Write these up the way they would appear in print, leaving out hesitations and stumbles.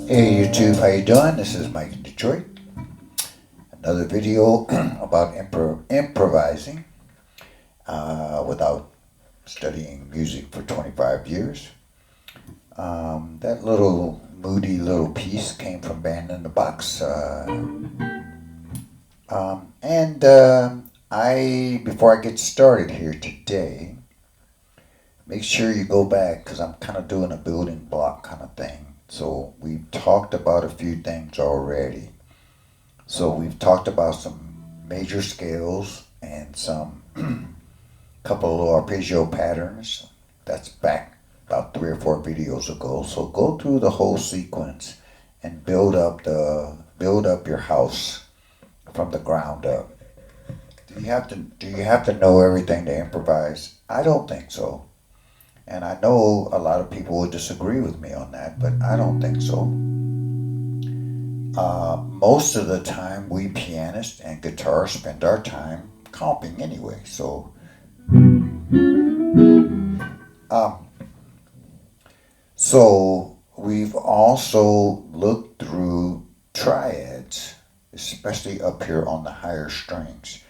Hey YouTube, how you doing? This is Mike in Detroit. Another video about improvising without studying music for 25 years. That little moody little piece came from Band in the Box. Before I get started here today, make sure you go back because I'm kind of doing a building block kind of thing. So we've talked about a few things already. So we've talked about some major scales and some couple of little arpeggio patterns. That's back about 3 or 4 videos ago. So go through the whole sequence and build up your house from the ground up. Do you have to know everything to improvise? I don't think so. And I know a lot of people would disagree with me on that, but I don't think so. Most of the time, we pianists and guitarists spend our time comping anyway. So we've also looked through triads, especially up here on the higher strings.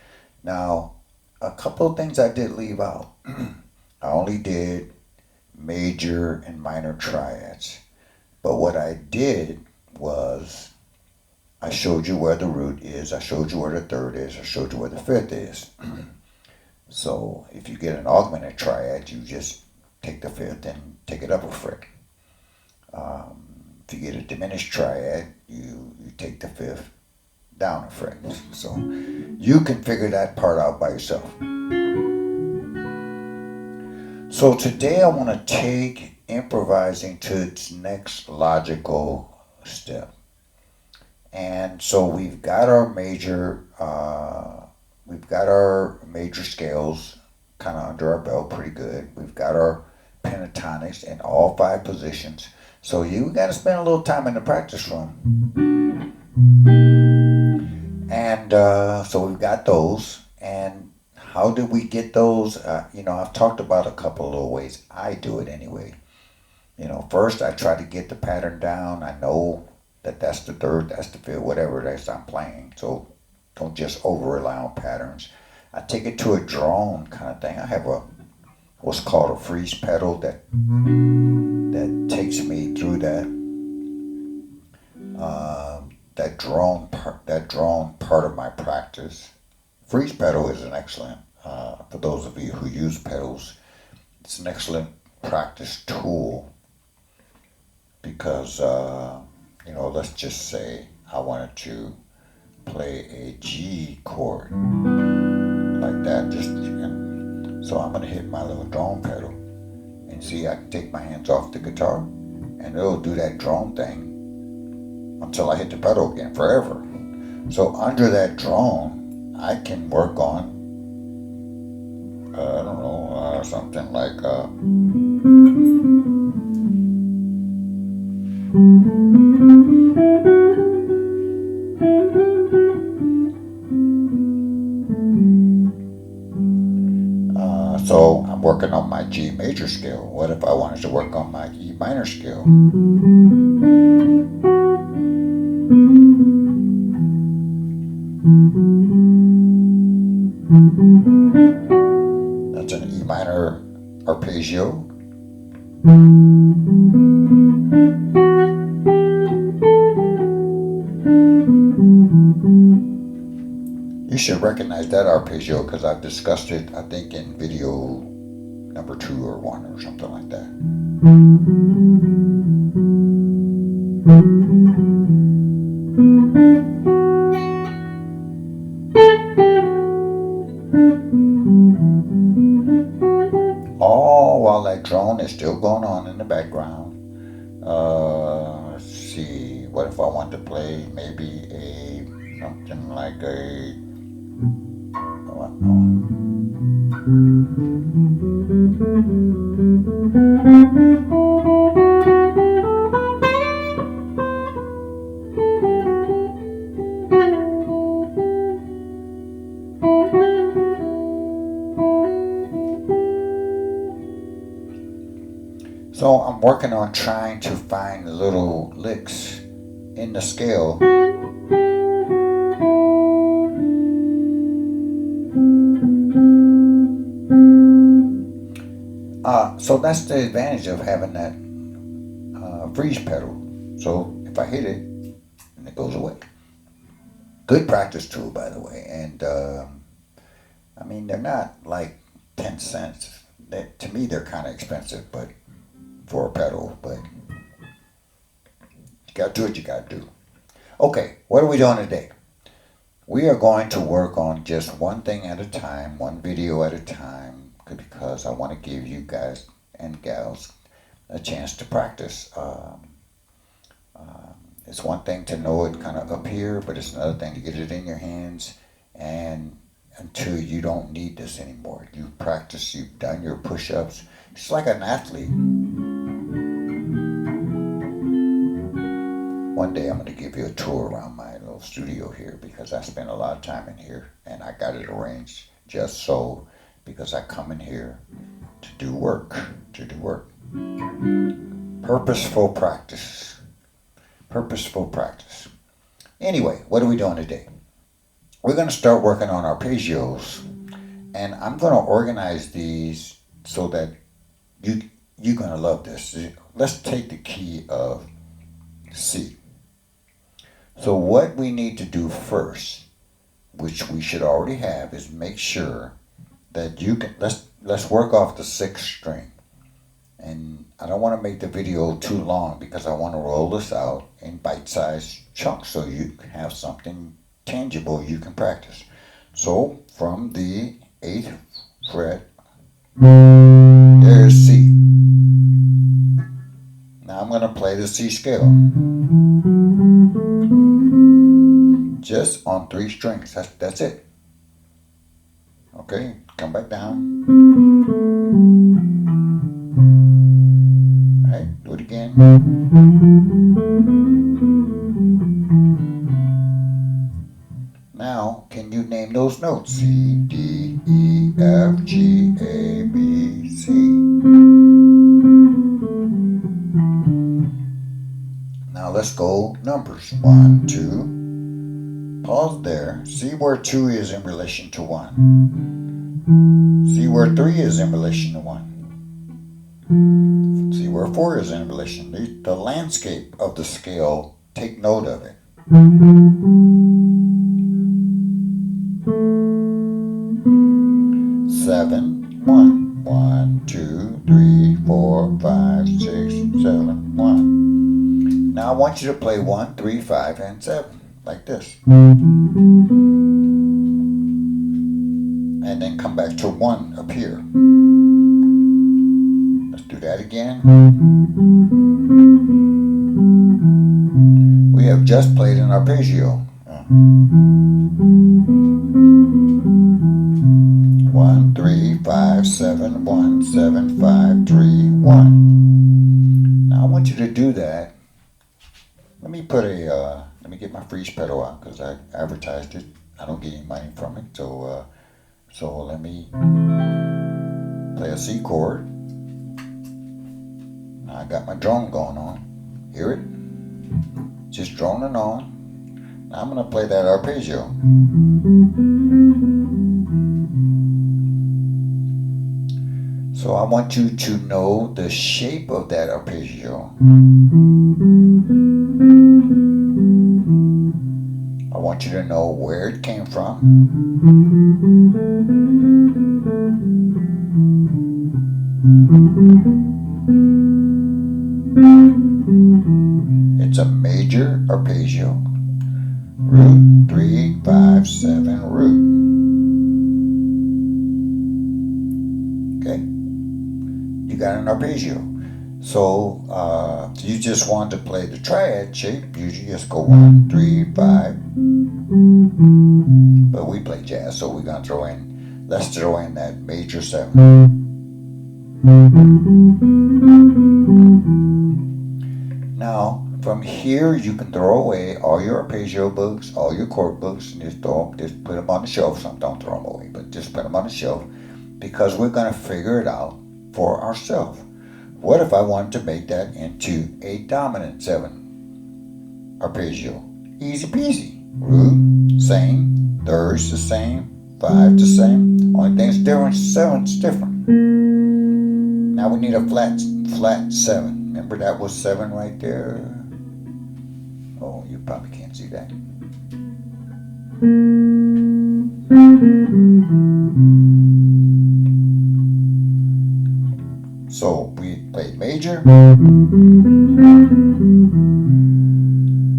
Now, a couple of things I did leave out. I only did major and minor triads. But what I did was I showed you where the root is, I showed you where the third is, I showed you where the fifth is. So if you get an augmented triad, you just take the fifth and take it up a fret. If you get a diminished triad, you take the fifth down a fret. So you can figure that part out by yourself. So today I want to take improvising to its next logical step. And so we've got our major scales kind of under our belt pretty good. We've got our pentatonics in all 5 positions. So you got to spend a little time in the practice room. And so we've got those. And how did we get those? I've talked about a couple of little ways. I do it anyway. First I try to get the pattern down. I know that that's the third, that's the fifth, whatever it is I'm playing. So don't just over rely on patterns. I take it to a drone kind of thing. I have what's called a freeze pedal that takes me through that drone part of my practice. Freeze pedal is an excellent For those of you who use pedals, it's an excellent practice tool because, let's just say I wanted to play a G chord like that. So I'm going to hit my little drone pedal and see, I can take my hands off the guitar and it'll do that drone thing until I hit the pedal again forever. So under that drone, I can work on, something like so I'm working on my G major scale. What if I wanted to work on my E minor scale? That's an E minor arpeggio. You should recognize that arpeggio because I've discussed it, I think, in video number 2 or 1 or something like that. All while that drone is still going on in the background. Let's see, what if I want to play maybe something like a, so I'm working on trying to find the little licks in the scale so that's the advantage of having that freeze pedal. So if I hit it, and it goes away. Good practice tool, by the way. And they're not like 10 cents. To me, they're kind of expensive, but for a pedal. But you got to do what you got to do. Okay, what are we doing today? We are going to work on just one thing at a time, one video at a time, because I want to give you guys and gals a chance to practice. It's one thing to know it kind of up here, but it's another thing to get it in your hands, and until you don't need this anymore. You've practiced, you've done your push-ups. It's like an athlete. One day I'm going to give you a tour around my little studio here because I spend a lot of time in here, and I got it arranged just so, because I come in here to do work. Purposeful practice. Anyway, what are we doing today? We're going to start working on arpeggios, and I'm going to organize these so that you're going to love this. Let's take the key of C. So what we need to do first, which we should already have, is make sure that you can, let's work off the 6th string. And I don't want to make the video too long because I want to roll this out in bite-sized chunks so you have something tangible you can practice. So from the 8th fret, there's C. Now I'm going to play the C scale. Just on 3 strings. That's it. Okay, come back down. All right, do it again. Now, can you name those notes? C, D, E, F, G, A, B, C. Now let's go numbers. 1, 2. Pause there. See where 2 is in relation to 1. See where 3 is in relation to 1. See where 4 is in relation. The landscape of the scale, take note of it. 1, 2, 3, 4, 5, 6, 7, 1. Now I want you to play 1, 3, 5, and 7, like this. And then come back to 1 up here. Let's do that again. We have just played an arpeggio. 1, 3, 5, 7, 1, 7, 5, 3, 1. Now I want you to do that. Let me get my freeze pedal out because I advertised it. I don't get any money from it. So let me play a C chord. Now I got my drone going on. Hear it? Just droning on. Now I'm going to play that arpeggio. So I want you to know the shape of that arpeggio. I want you to know where it came from. It's a major arpeggio. Root 3, 5, 7, root. Okay? You got an arpeggio. So if you just want to play the triad shape, you just go 1, 3, 5. But we play jazz, so we're gonna let's throw in that major 7. Now from here you can throw away all your arpeggio books, all your chord books, and just put them on the shelf. Some don't throw them away, but just put them on the shelf because we're gonna figure it out for ourselves. What if I wanted to make that into a dominant 7 arpeggio? Easy peasy. Root, same. Thirds the same. 5 the same. Only thing's different, 7's different. Now we need a flat 7. Remember that was 7 right there? Oh, you probably can't see that. So we played major.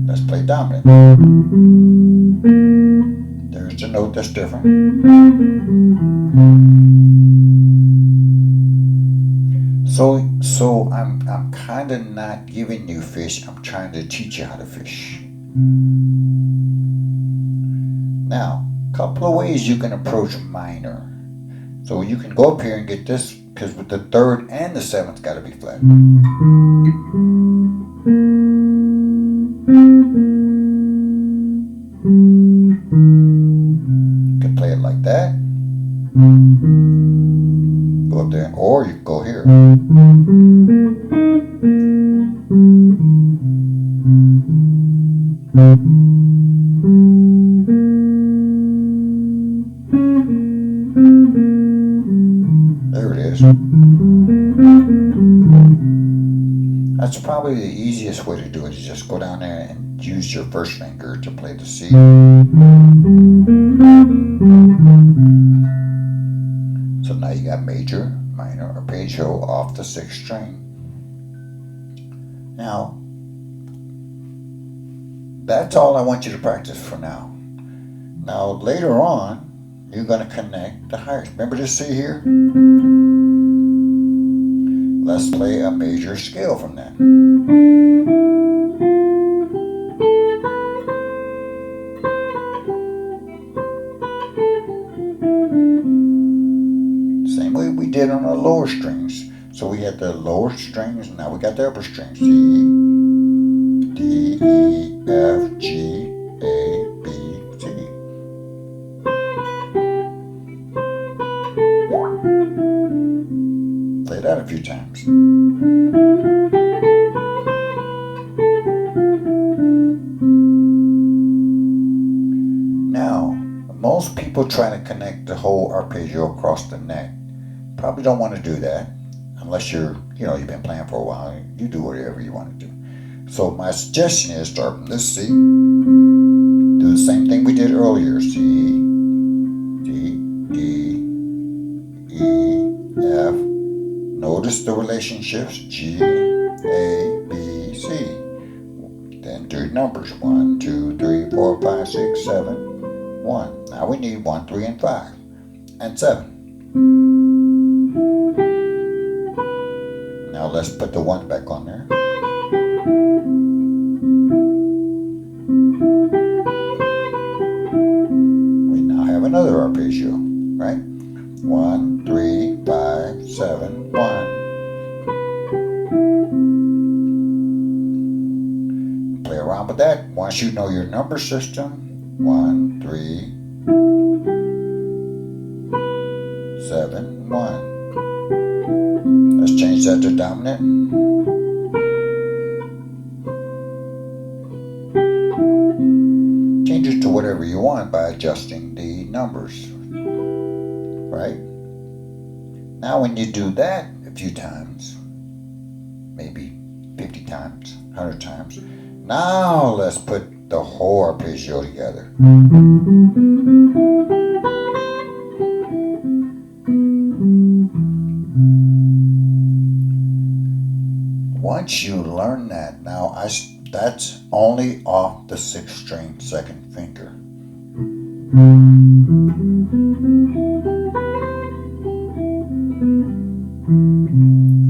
Let's play dominant. There's the note that's different. So I'm kind of not giving you fish. I'm trying to teach you how to fish. Now, a couple of ways you can approach minor. So you can go up here and get this, because with the 3rd and the 7th got to be flat. You can play it like that. Go up there, or you can go here. There it is. That's probably the easiest way to do it, is just go down there and use your first finger to play the C. So now you got major, minor, arpeggio off the 6th string. Now, that's all I want you to practice for now. Now, later on, you're going to connect the higher. Remember this C here? Let's play a major scale from that. Same way we did on the lower strings. So we had the lower strings, and now we got the upper strings. C, D, E, F, G, A, B, C. Play that a few times. Now, most people try to connect the whole arpeggio across the neck. Probably don't want to do that unless you've been playing for a while. You do whatever you want to do. So my suggestion is start from this C. Do the same thing we did earlier. C, D, E, E, F, notice the relationships G, A, B, C. Then do numbers 1, 2, 3, 4, 5, 6, 7, 1. Now we need 1, 3, and 5, and 7. Now let's put the 1 back on there. We now have another arpeggio, right? 1, 3, 5, 7, 1. Play around with that. Once you know your number system, 1, 3, 7, 1. Let's change that to dominant. Change it to whatever you want by adjusting the numbers, right? Now when you do that a few times, maybe 50 times, 100 times, now let's put the whole arpeggio together. Once you learn that, now that's only off the 6th string 2nd finger.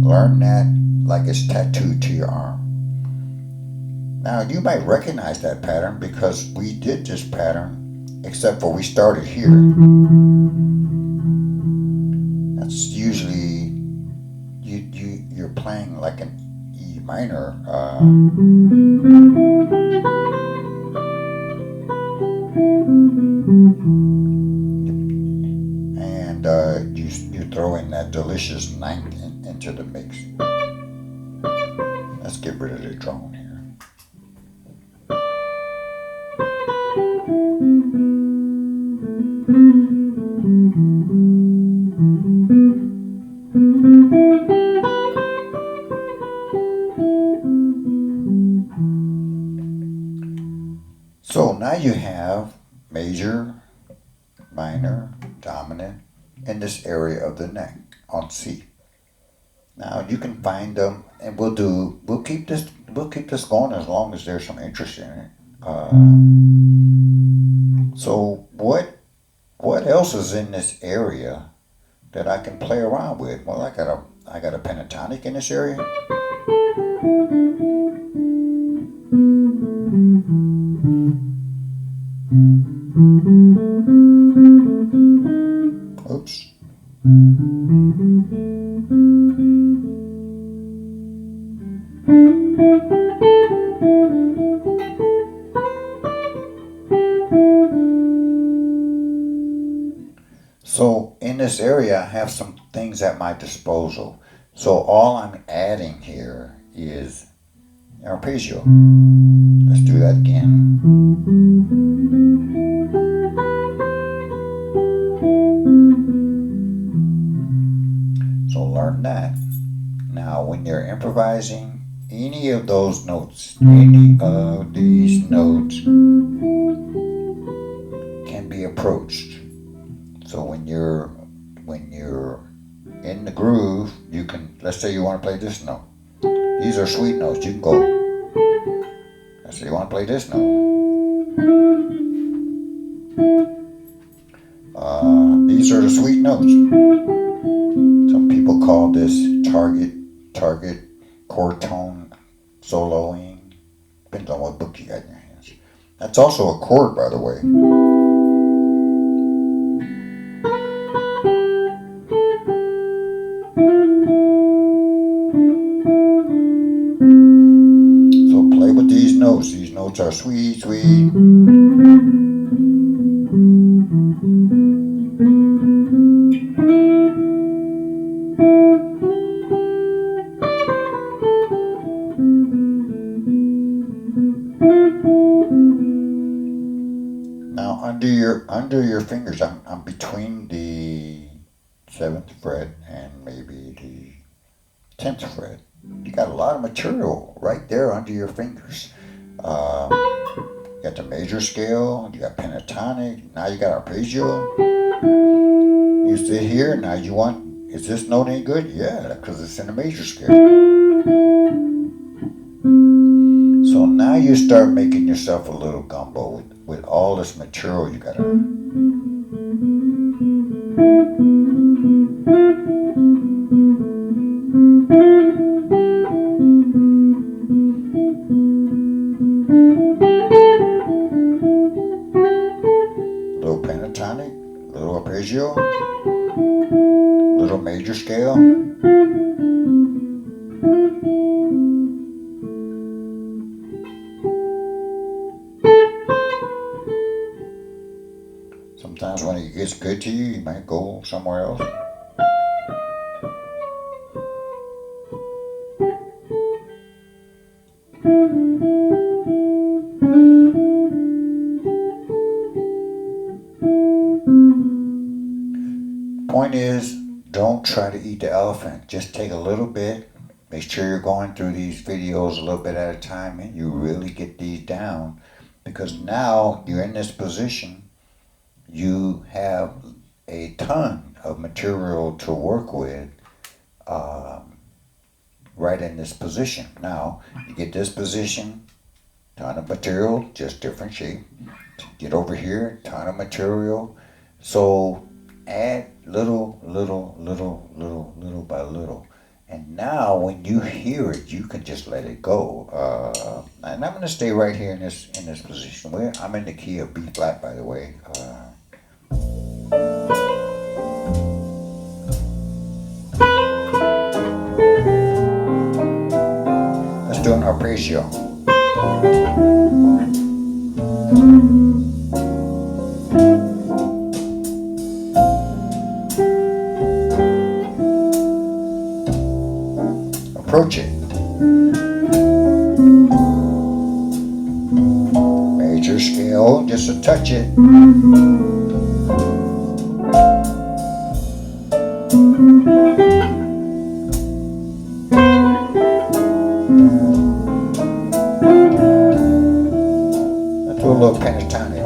Learn that like it's tattooed to your arm. Now you might recognize that pattern because we did this pattern, except for we started here. That's usually you're playing like an E minor. And you throw in that delicious 9th into the mix. Let's get rid of the drone here. So now you have major, minor, dominant in this area of the neck on C. Now you can find them, and we'll keep this going as long as there's some interest in it. So what else is in this area that I can play around with? Well, I got a pentatonic in this area. Oops. So in this area, I have some things at my disposal. So all I'm adding here is arpeggio. Let's do that again. So learn that. Now when you're improvising, any of those notes, any of these notes can be approached. So when you're in the groove, you can, let's say you want to play this note. These are sweet notes. You can go. Let's say you want to play this note. These are the sweet notes. Some people call this target chord tone soloing. Depends on what book you got in your hands. That's also a chord, by the way. So play with these notes. These notes are sweet, sweet. Now under your fingers, I'm between the 7th fret and maybe the 10th fret. You got a lot of material right there under your fingers. You got the major scale, you got pentatonic, now you got arpeggio. You sit here, now you want Is this note any good? Yeah, because it's in a major scale. So now you start making yourself a little gumbo with all this material you gotta. Little pentatonic, little arpeggio, little major scale. Sometimes when it gets good to you, you might go somewhere else. Point is, don't try to eat the elephant. Just take a little bit. Make sure you're going through these videos a little bit at a time and you really get these down, because now you're in this position. You have a ton of material to work with right in this position. Now, you get this position, ton of material, just different shape. Get over here, ton of material. So add little by little. And now when you hear it, you can just let it go. And I'm going to stay right here in this position. I'm in the key of B flat, by the way. Let's do an arpeggio. Approach it. Major scale, just to touch it. Let's do a little pentatonic.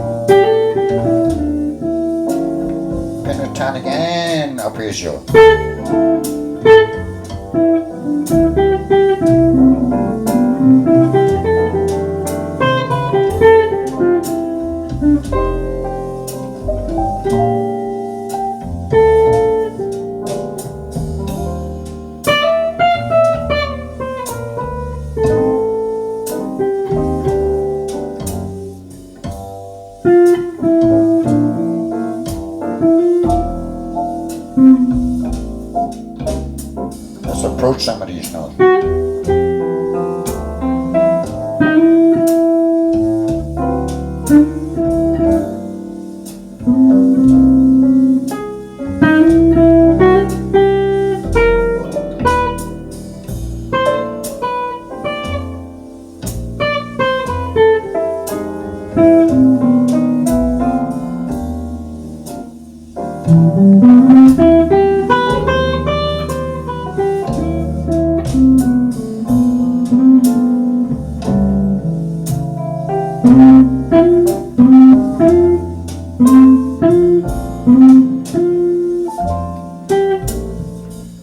Pentatonic and arpeggio. Let's approach some of these notes.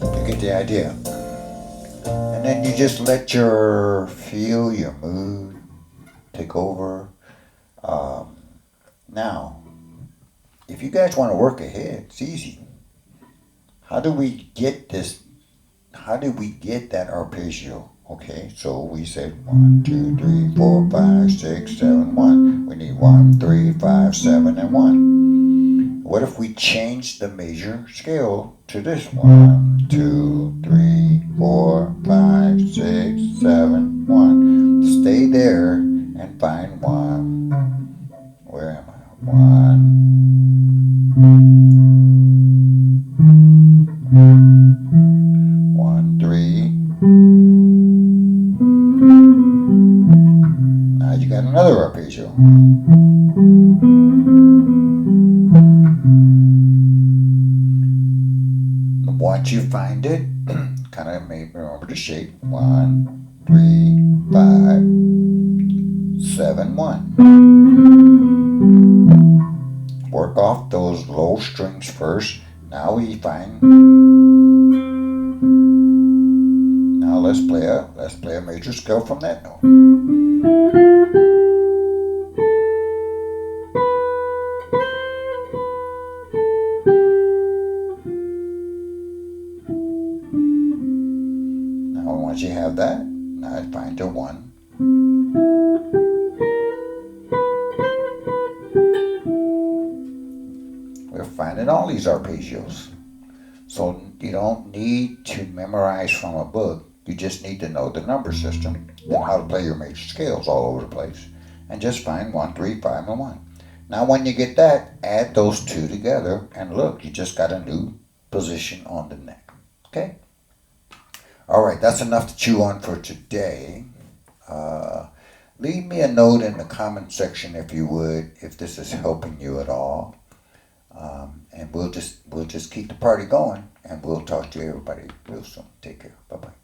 You get the idea. And then you just let your mood take over. Now, if you guys want to work ahead, it's easy. How do we get this? How did we get that arpeggio? Okay, so we said 1, 2, 3, 4, 5, 6, 7, 1. We need 1, 3, 5, 7, and 1. What if we change the major scale to this? 1, 2, 3, 4, 5, 6, 7, 1. Stay there and find 1. Where am I? 1. 1, 3. Now you got another arpeggio. Once you find it, kind of remember the shape. 1, 3, 5, 7, 1. Work off those low strings first. Now we find let's play a major scale from that note. Now once you have that, now find your one. We're finding all these arpeggios. So you don't need to memorize from a book. You just need to know the number system and how to play your major scales all over the place. And just find 1, 3, 5, and 1. Now when you get that, add those two together and look, you just got a new position on the neck. Okay? Alright, that's enough to chew on for today. Leave me a note in the comment section if you would, if this is helping you at all. And we'll just keep the party going, and we'll talk to everybody real soon. Take care. Bye-bye.